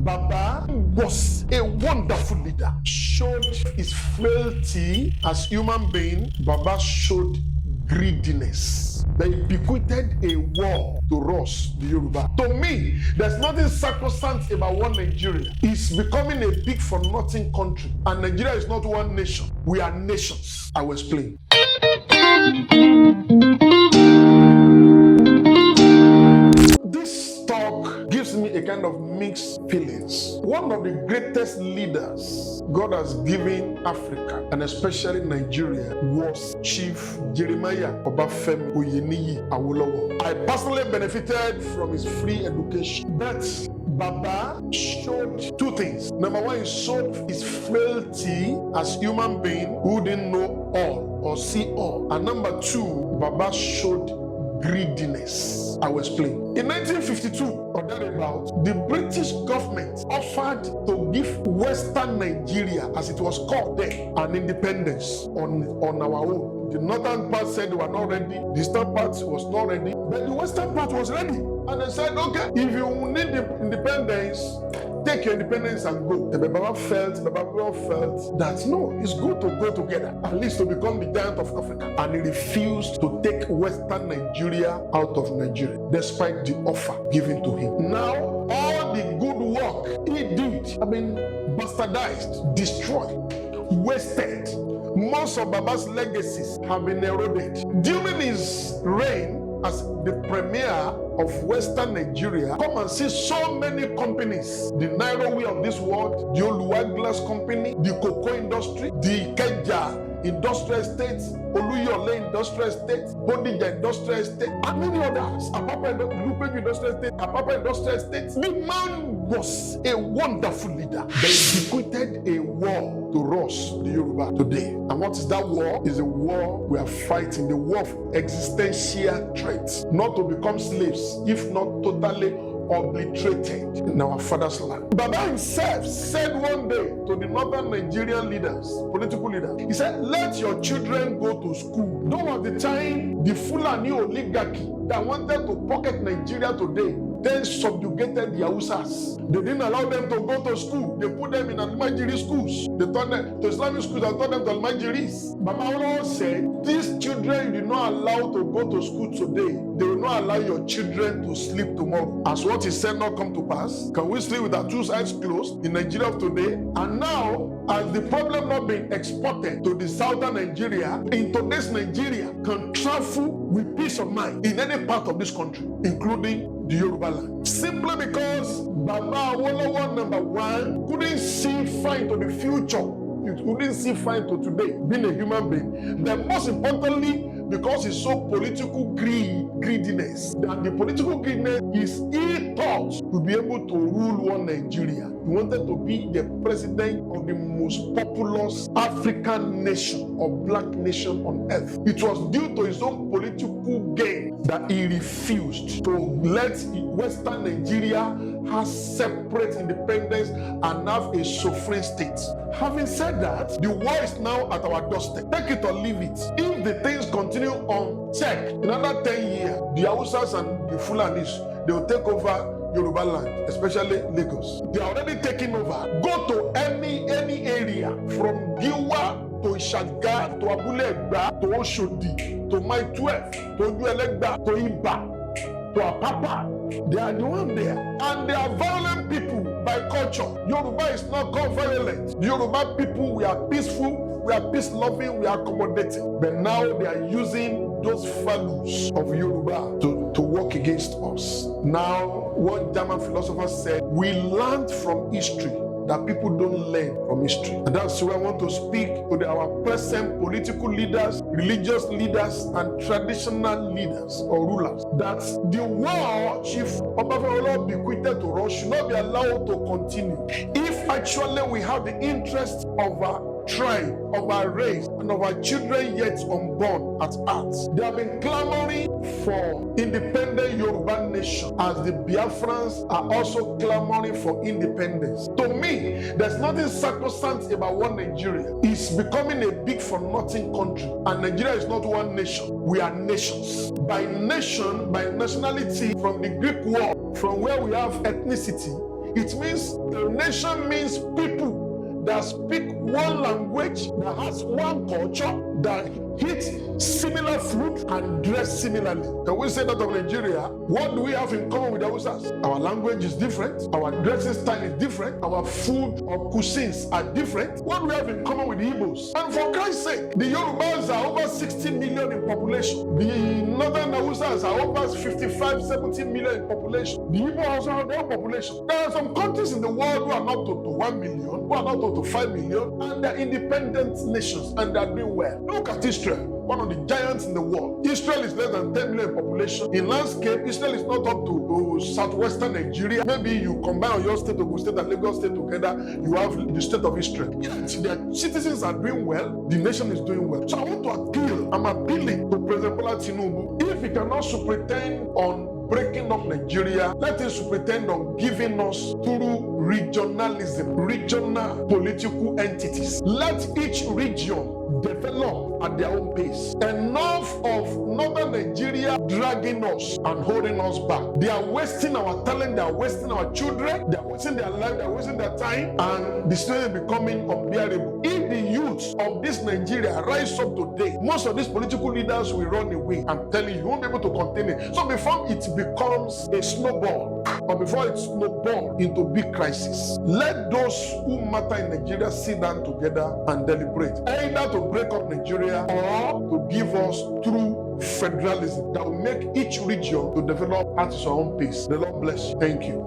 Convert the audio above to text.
Baba was a wonderful leader, showed his frailty as human being. Baba showed greediness. They bequeathed a war to us, the Yoruba. To me, there's nothing sacrosanct about one Nigeria. It's becoming a big for nothing country. And Nigeria is not one nation. We are nations. I will explain. This talk gives me a kind of mixed feelings. One of the greatest leaders God has given Africa, and especially Nigeria, was Chief Obafemi Awolowo. I personally benefited from his free education. But Baba showed two things. Number one, he showed his frailty as human being who didn't know all or see all. And number two, Baba showed greediness. I will explain. In 1952, or thereabout, the British government offered to give Western Nigeria, as it was called then, an independence on our own. The northern part said they were not ready, the eastern part was not ready, but the western part was ready. And they said, okay, if you need the independence, take your independence and go. The Baba felt that no, it's good to go together, at least to become the giant of Africa. And he refused to take Western Nigeria out of Nigeria, despite the offer given to him. Now, all the good work he did have been bastardized, destroyed, wasted. Most of Baba's legacies have been eroded. During his reign as the premier of Western Nigeria, come and see so many companies. The Nairobi of this world, the Oluwa Glass Company, the cocoa industry, the Ikeja Industrial Estates, Oluyole Industrial Estate, Bodija Industrial Estate, and many others. Apapa Industrial Estate, Apapa Industrial Estate. The man was a wonderful leader. They bequeathed a war to us, the Yoruba, today. And what is that war? Is a war we are fighting, the war of existential threats. Not to become slaves, if not totally obliterated in our father's land. Baba himself said one day to the northern Nigerian leaders, political leaders, he said, let your children go to school. Don't have the time the Fulani oligarchy that wanted to pocket Nigeria today then subjugated the Hausas. They didn't allow them to go to school. They put them in Almajiri schools. They taught them to Islamic schools and taught them to Almajiris. Baba Awolowo said, these children you did not allow to go to school today, they will not allow your children to sleep tomorrow. As what he said not come to pass, can we sleep with our two eyes closed in Nigeria of today? And now, as the problem not being exported to the southern Nigeria, in today's Nigeria can travel with peace of mind in any part of this country, including the Yoruba land. Simply because Baba Awolowo, number one, couldn't see far into the future. He couldn't see far into today, being a human being. Then most importantly, because he's so political greediness, that the political greediness is he thought to be able to rule one Nigeria. He wanted to be the president of the most populous African nation or black nation on earth. It was due to his own political gain that he refused to let Western Nigeria have separate independence and have a sovereign state. Having said that, the war is now at our doorstep. Take it or leave it. If the things continue unchecked, in another 10 years, the Hausas and the Fulanis, they will take over Yoruba land, especially Lagos. They are already taking over. Go to any area from Giwa to Ishaga to Abule Egba to Oshodi to Mile 12 to Ojuelegba to Iba to Apapa. They are the one there. And they are violent people by culture. Yoruba is not called violent. The Yoruba people, we are peaceful, we are peace-loving, we are accommodating. But now they are using those values of Yoruba to work against us. Now, one German philosopher said, we learn from history that people don't learn from history. And that's why I want to speak to our present political leaders, religious leaders, and traditional leaders or rulers. That the war Chief Obafemi Awolowo bequeathed to us should not be allowed to continue. If actually we have the interest of our tribe, of our race, and of our children yet unborn at heart. They have been clamoring for independent Yoruba nation, as the Biafrans are also clamoring for independence. To me, there's nothing sacrosanct about one Nigeria. It's becoming a big for nothing country, and Nigeria is not one nation. We are nations. By nation, by nationality, from the Greek word, from where we have ethnicity, It means a nation means people that speak one language, that has one culture, that eat similar food and dress similarly. Can we say that of Nigeria? What do we have in common with the Awolowo'S? Our language is different, our dressing style is different, our food or cuisines are different. What do we have in common with the Igbos? And for Christ's sake, the Yorubas are over 60 million in population. The Northern Awolowo'S are over 55-70 million in population. The Igbo also have their own population. There are some countries in the world who are not to 1 million, who are not to 5 million, and they're independent nations, and they're doing well. Look at Israel, one of the giants in the world. Israel is less than 10 million in population. In landscape, Israel is not up to southwestern Nigeria. Maybe you combine your state, Ogun State, and Lagos State together, you have the state of Israel. Yet their citizens are doing well, the nation is doing well. So I want to appeal, I'm appealing to President Bola Tinubu, if he cannot pretend on breaking up Nigeria, let us pretend on giving us through regionalism, regional political entities. Let each region develop at their own pace. Enough of Northern Nigeria dragging us and holding us back. They are wasting our talent, they are wasting our children, they are wasting their life, they are wasting their time, and the situation is becoming unbearable. If the youth of this Nigeria rise up today, most of these political leaders will run away. I'm telling you, you won't be able to contain it. So before it becomes a snowball, or before it snowballs into big crisis, let those who matter in Nigeria sit down together and deliberate, either to break up Nigeria or to give us true federalism that will make each region to develop at its own pace. The Lord bless you. Thank you.